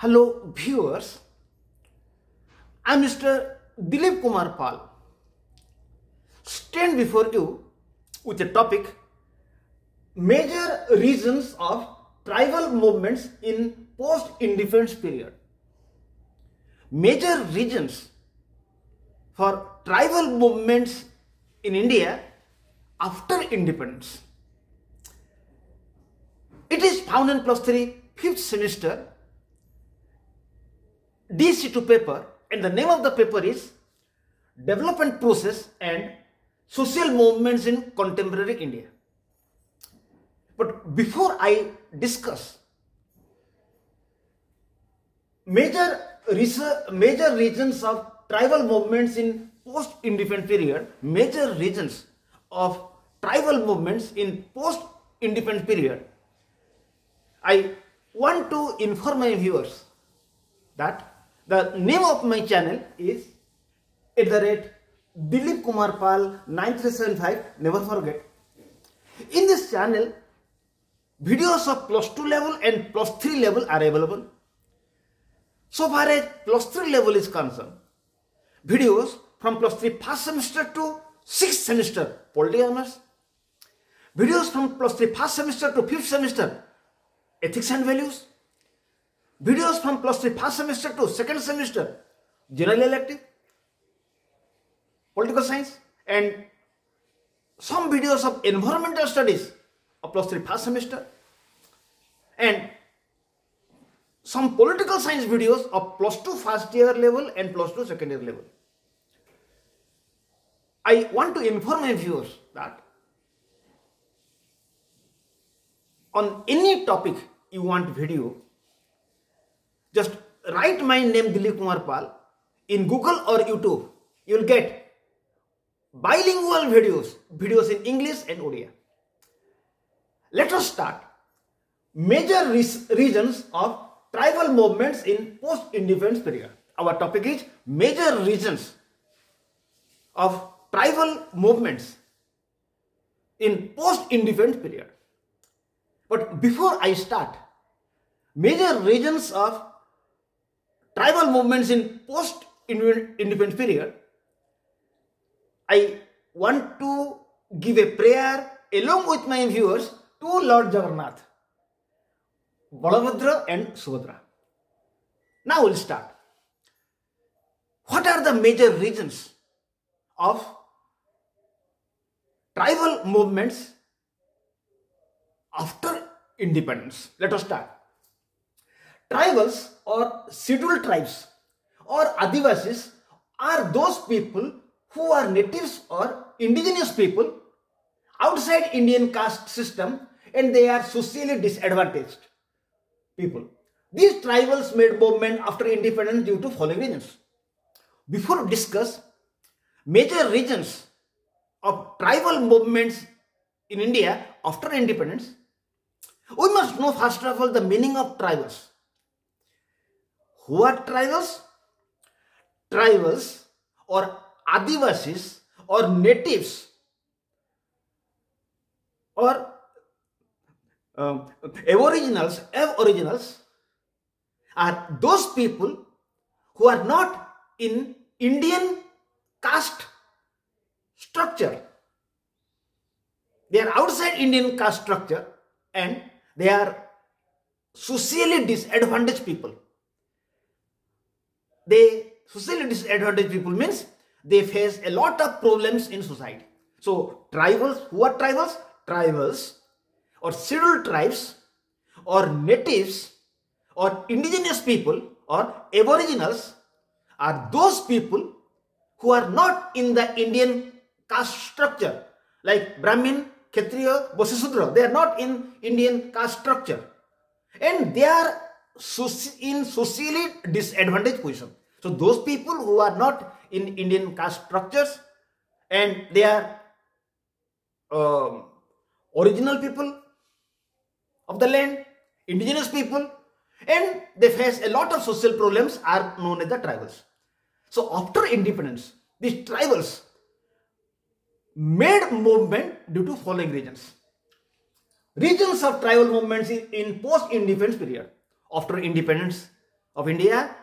Hello viewers, I am Mr. Dilip Kumar Pal. Stand before you with a topic: major reasons of tribal movements in post-independence period. Major reasons for tribal movements in India after independence. It is found in +3 5th semester DSE-2 paper, and the name of the paper is Development Process and Social Movements in Contemporary India. But before I discuss major reasons of tribal movements in post-independence period, major reasons of tribal movements in post-independence period, I want to inform my viewers that the name of my channel is Dilip Kumar Pal 9375. Never forget. In this channel, videos of +2 level and +3 level are available. So far as +3 level is concerned, videos from +3 first semester to 6th semester Political Honors, videos from +3 first semester to 5th semester Ethics and Values, videos from +3 first semester to 2nd semester General Elective, Political Science, and some videos of Environmental Studies of +3 first semester, and some Political Science videos of +2 first year level and +2 second year level. I want to inform my viewers that on any topic you want video, just write my name Dilip Kumar Pal in Google or YouTube. You will get bilingual videos in English and Odia. Let us start. Major reasons of tribal movements in post-independence period. Our topic is major reasons of tribal movements in post-independence period. But before I start, major reasons of tribal movements in post-independence period, I want to give a prayer along with my viewers to Lord Jagannath, Balabhadra and Subhadra. Now we'll start. What are the major reasons of tribal movements after independence? Let us start. Tribals or scheduled tribes or Adivasis are those people who are natives or indigenous people outside Indian caste system, and they are socially disadvantaged people. These tribals made movement after independence due to following reasons. Before discuss major reasons of tribal movements in India after independence, we must know first of all the meaning of tribals. Who are tribals? Tribals or Adivasis or natives or aboriginals are those people who are not in Indian caste structure. They are outside Indian caste structure and they are socially disadvantaged people. Socially disadvantaged people means they face a lot of problems in society. So tribals, who are tribals? Tribals or scheduled tribes or natives or indigenous people or aboriginals are those people who are not in the Indian caste structure, like Brahmin, Kshatriya, Vaishya, Shudra. They are not in Indian caste structure and they are in socially disadvantaged position. So those people who are not in Indian caste structures and they are original people of the land, indigenous people, and they face a lot of social problems are known as the tribals. So after independence, these tribals made movement due to following reasons. Reasons of tribal movements in post-independence period. After independence, of India,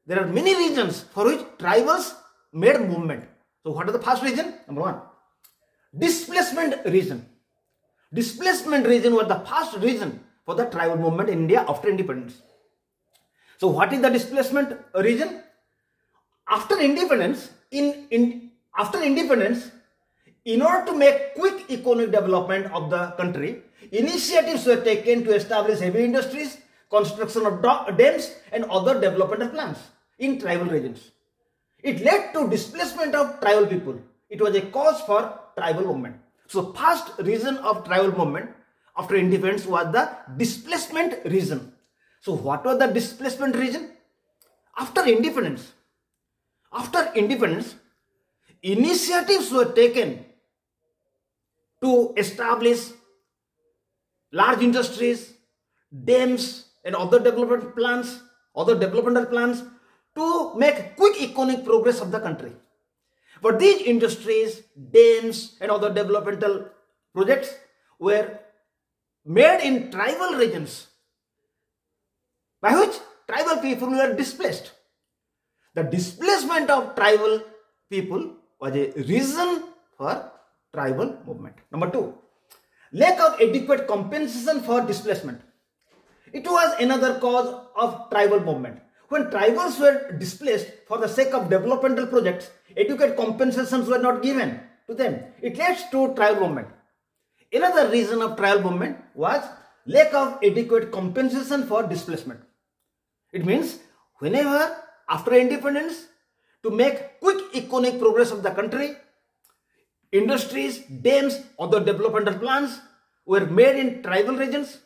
there are many reasons for which tribals made movement. So what are the first reason? Number one, displacement reason. Displacement reason was the first reason for the tribal movement in India after independence. So what is the displacement reason? After independence, in order to make quick economic development of the country, initiatives were taken to establish heavy industries, construction of dams and other developmental plans in tribal regions. It led to displacement of tribal people. It was a cause for tribal movement. So first reason of tribal movement after independence was the displacement reason. So what was the displacement reason? After independence, initiatives were taken to establish large industries, dams and other developmental plans to make quick economic progress of the country. But these industries, dams and other developmental projects were made in tribal regions, by which tribal people were displaced. The displacement of tribal people was a reason for tribal movement. Number two, lack of adequate compensation for displacement. It was another cause of tribal movement. When tribals were displaced for the sake of developmental projects, adequate compensations were not given to them. It led to tribal movement. Another reason of tribal movement was lack of adequate compensation for displacement. It means whenever after independence, to make quick economic progress of the country, industries, dams, other developmental plans were made in tribal regions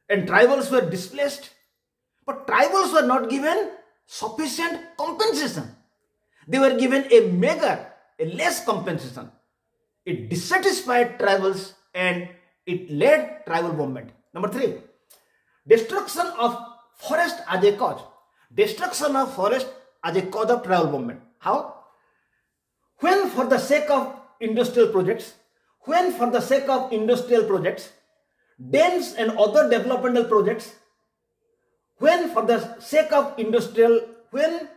and tribals were displaced, but tribals were not given sufficient compensation. They were given a less compensation. It dissatisfied tribals and it led tribal movement. Number three, destruction of forest as a cause. Destruction of forest as a cause of tribal movement. How? When for the sake of industrial projects, dams and other developmental projects, when for the sake of industrial projects,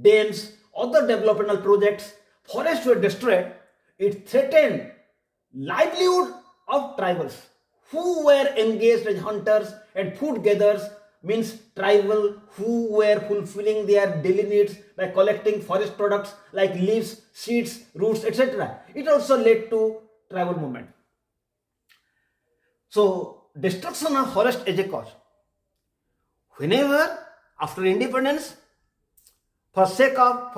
dams, other developmental projects, forests were destroyed, it threatened livelihood of tribals who were engaged as hunters and food gatherers, means tribal who were fulfilling their daily needs by collecting forest products like leaves, seeds, roots, etc. It also led to tribal movement. So destruction of forest as a cause. Whenever after independence, for sake of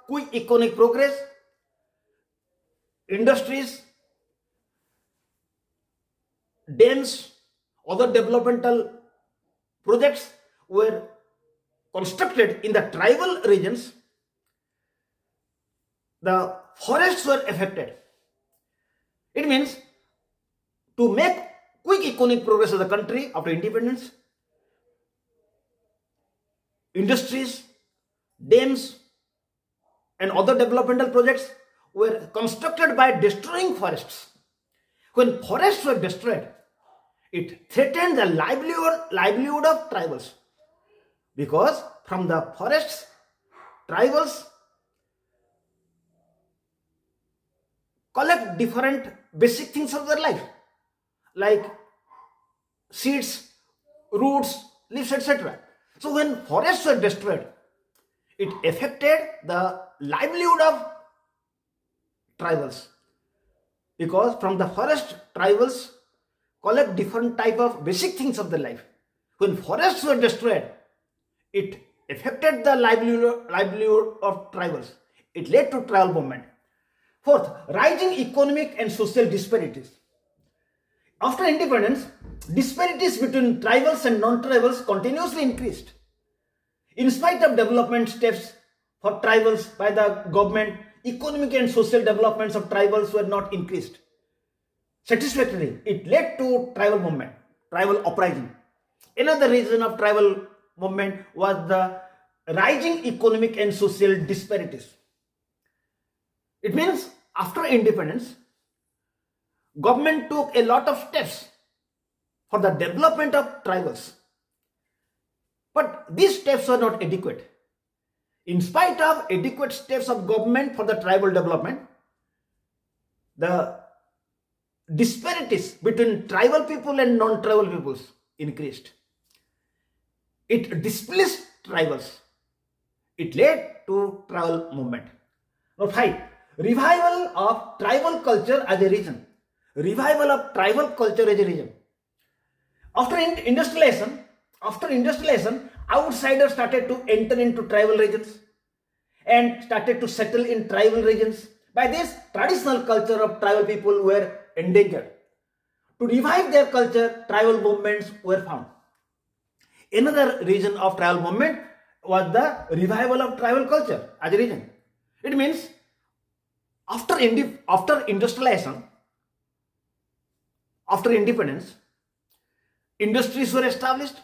quick economic progress, industries, dams, other developmental projects were constructed in the tribal regions, the forests were affected. It means to make quick economic progress of the country after independence, industries, dams and other developmental projects were constructed by destroying forests. When forests were destroyed, it threatened the livelihood of tribals, because from the forests, tribals collect different basic things of their life like seeds, roots, leaves, etc. So when forests were destroyed, it affected the livelihood of tribals, because from the forest, tribals collect different type of basic things of their life. When forests were destroyed, it affected the livelihood of tribals. It led to tribal movement. Fourth, rising economic and social disparities. After independence, disparities between tribals and non-tribals continuously increased. In spite of development steps for tribals by the government, economic and social developments of tribals were not increased satisfactorily. It led to tribal movement, tribal uprising. Another reason of tribal movement was the rising economic and social disparities. It means after independence, government took a lot of steps for the development of tribals. But these steps were not adequate. In spite of adequate steps of government for the tribal development, the disparities between tribal people and non-tribal peoples increased. It displaced tribals. It led to tribal movement. Now 5. Revival of tribal culture as a region. Revival of tribal culture as a region. After industrialization, outsiders started to enter into tribal regions and started to settle in tribal regions. By this, traditional culture of tribal people were endangered. To revive their culture, tribal movements were found. Another reason of tribal movement was the revival of tribal culture as a region. It means after industrialization, after independence, industries were established.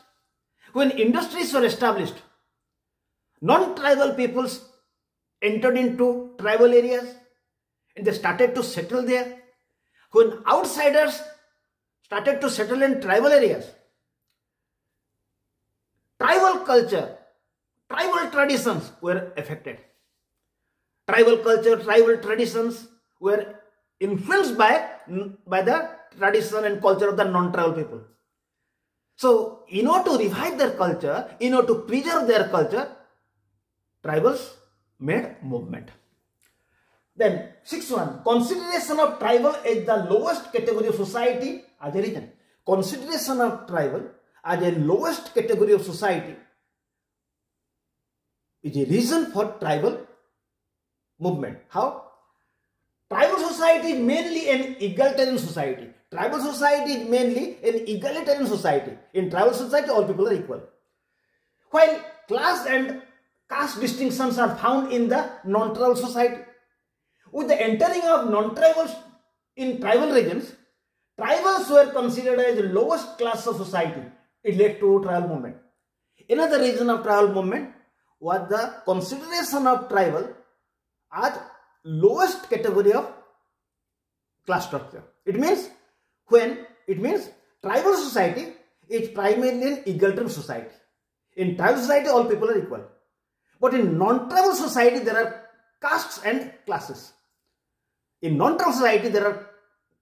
When industries were established, non-tribal peoples entered into tribal areas and they started to settle there. When outsiders started to settle in tribal areas, tribal culture, tribal traditions were affected. Tribal culture, tribal traditions were influenced by the tradition and culture of the non-tribal people. So, in order to revive their culture, in order to preserve their culture, tribals made movement. Then 6.1. Consideration of tribal as the lowest category of society as a region. Consideration of tribal as a lowest category of society is a reason for tribal movement. How? Tribal society is mainly an egalitarian society. Tribal society is mainly an egalitarian society. In tribal society, all people are equal. While class and caste distinctions are found in the non-tribal society. With the entering of non-tribals in tribal regions, tribals were considered as the lowest class of society. It led to tribal movement. Another reason of tribal movement was the consideration of tribal as lowest category of class structure. It means tribal society is primarily an egalitarian society. In tribal society, all people are equal. But in non-tribal society, there are castes and classes. In non-tribal society, there are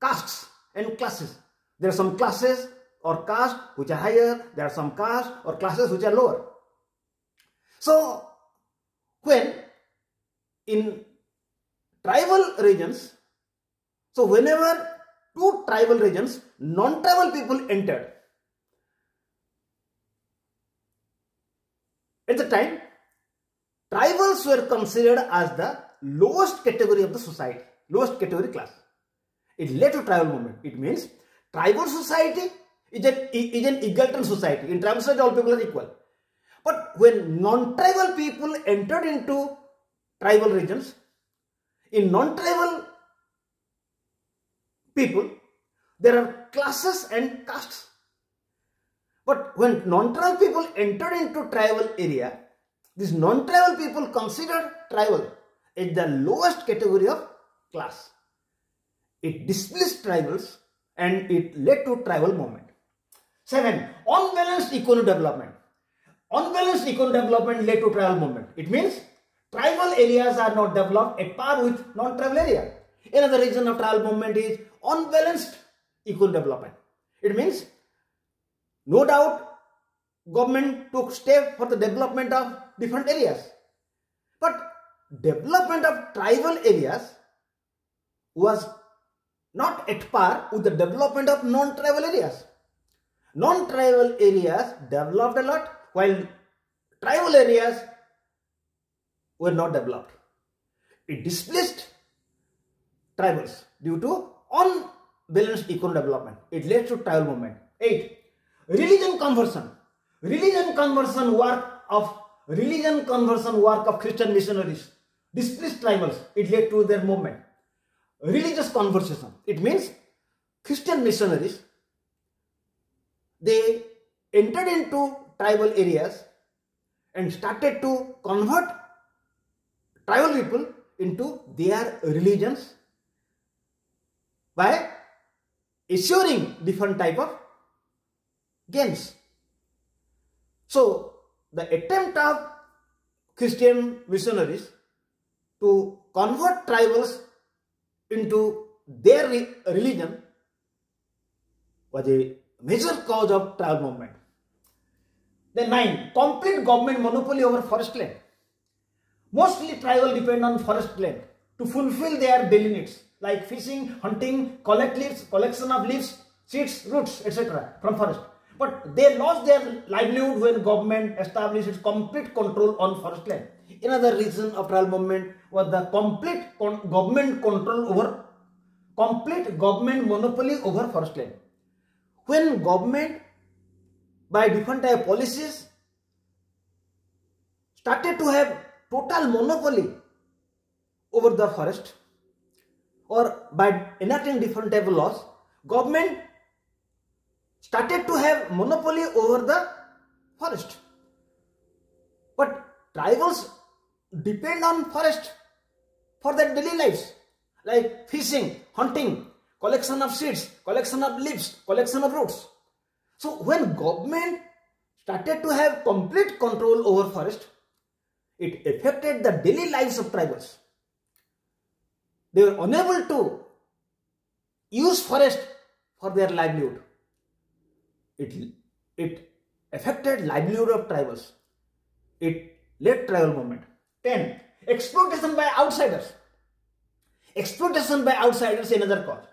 castes and classes. There are some classes or castes which are higher. There are some castes or classes which are lower. So, when in tribal regions, so whenever two tribal regions, non-tribal people entered, at the time, tribals were considered as the lowest category of the society, lowest category class. It led to tribal movement. It means tribal society is an egalitarian society. In tribal society, all people are equal. But when non-tribal people entered into tribal regions, in non-tribal people, there are classes and castes. But when non-tribal people entered into tribal area, these non-tribal people considered tribal as the lowest category of class. It displaced tribals and it led to tribal movement. 7. Unbalanced economic development. Unbalanced economic development led to tribal movement. It means tribal areas are not developed at par with non-tribal area. Another reason of tribal movement is unbalanced economic development. It means, no doubt, government took steps for the development of different areas. But development of tribal areas was not at par with the development of non-tribal areas. Non-tribal areas developed a lot, while tribal areas were not developed. It displaced tribals due to unbalanced economic development. It led to tribal movement. 8. Religion conversion. Religion conversion work of Christian missionaries displaced tribals. It led to their movement. Religious conversion. It means Christian missionaries, they entered into tribal areas and started to convert tribal people into their religions by issuing different type of gains. So the attempt of Christian missionaries to convert tribals into their religion was a major cause of tribal movement. Then 9. Complete government monopoly over forest land. Mostly tribal depend on forest land to fulfill their daily needs like fishing, hunting, collection of leaves, seeds, roots, etc. from forest. But they lost their livelihood when government established its complete control on forest land. Another reason of tribal movement was the complete government monopoly over forest land. When government by different type of policies started to have total monopoly over the forest, or by enacting different type of laws, government started to have monopoly over the forest. But tribals depend on forest for their daily lives, like fishing, hunting, collection of seeds, collection of leaves, collection of roots. So when government started to have complete control over forest, it affected the daily lives of tribals. They were unable to use forest for their livelihood. It affected livelihood of tribals. It led tribal movement. 10. Exploitation by outsiders. Exploitation by outsiders is another cause.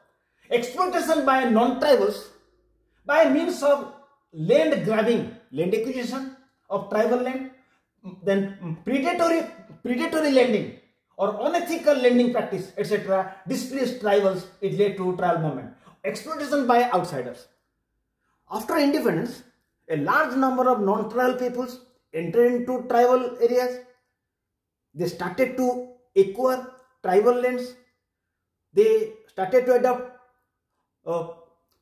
Exploitation by non-tribals by means of land grabbing, land acquisition of tribal land, then predatory lending or unethical lending practice, etc. displaced tribals. It led to tribal movement. Exploitation by outsiders. After independence, a large number of non-tribal peoples entered into tribal areas. They started to acquire tribal lands. They started to adopt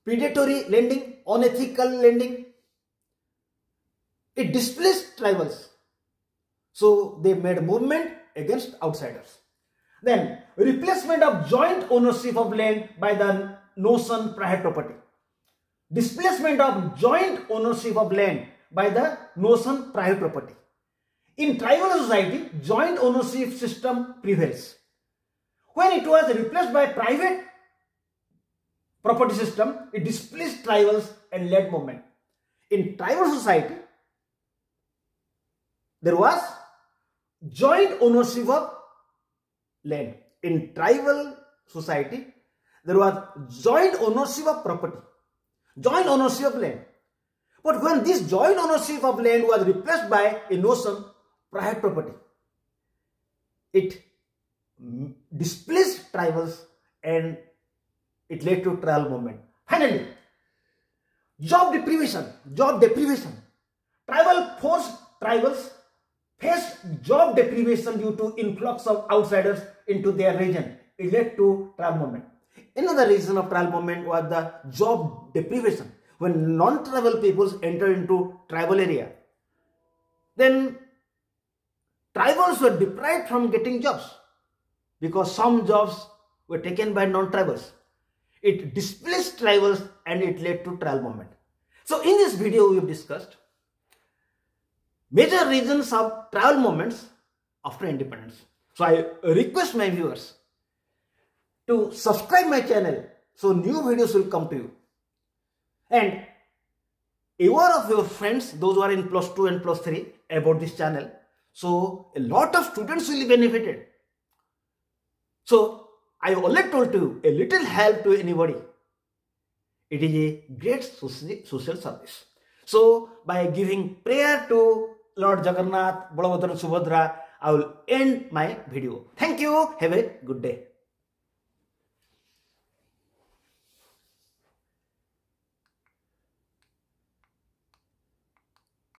predatory lending, unethical lending. It displaced tribals. So they made movement against outsiders. Then replacement of joint ownership of land by the notion private property. Displacement of joint ownership of land by the notion private property. In tribal society, joint ownership system prevails. When it was replaced by private property system, it displaced tribals and led movement. In tribal society, there was joint ownership of land. In tribal society, there was joint ownership of property, joint ownership of land. But when this joint ownership of land was replaced by a notion private property, it displaced tribals and it led to tribal movement. Finally, job deprivation. Tribals faced job deprivation due to influx of outsiders into their region. It led to tribal movement. Another reason of tribal movement was the job deprivation. When non-tribal peoples enter into tribal area, then tribals were deprived from getting jobs because some jobs were taken by non-tribals. It displaced tribals and it led to tribal movement. So in this video we have discussed major reasons of tribal movements after independence. So I request my viewers to subscribe my channel so new videos will come to you. And aware of your friends, those who are in +2 and +3 about this channel. So a lot of students will be benefited. So I only told you a little help to anybody. It is a great social service. So by giving prayer to Lord Jagannath, Balabhadra, Subhadra, I will end my video. Thank you. Have a good day.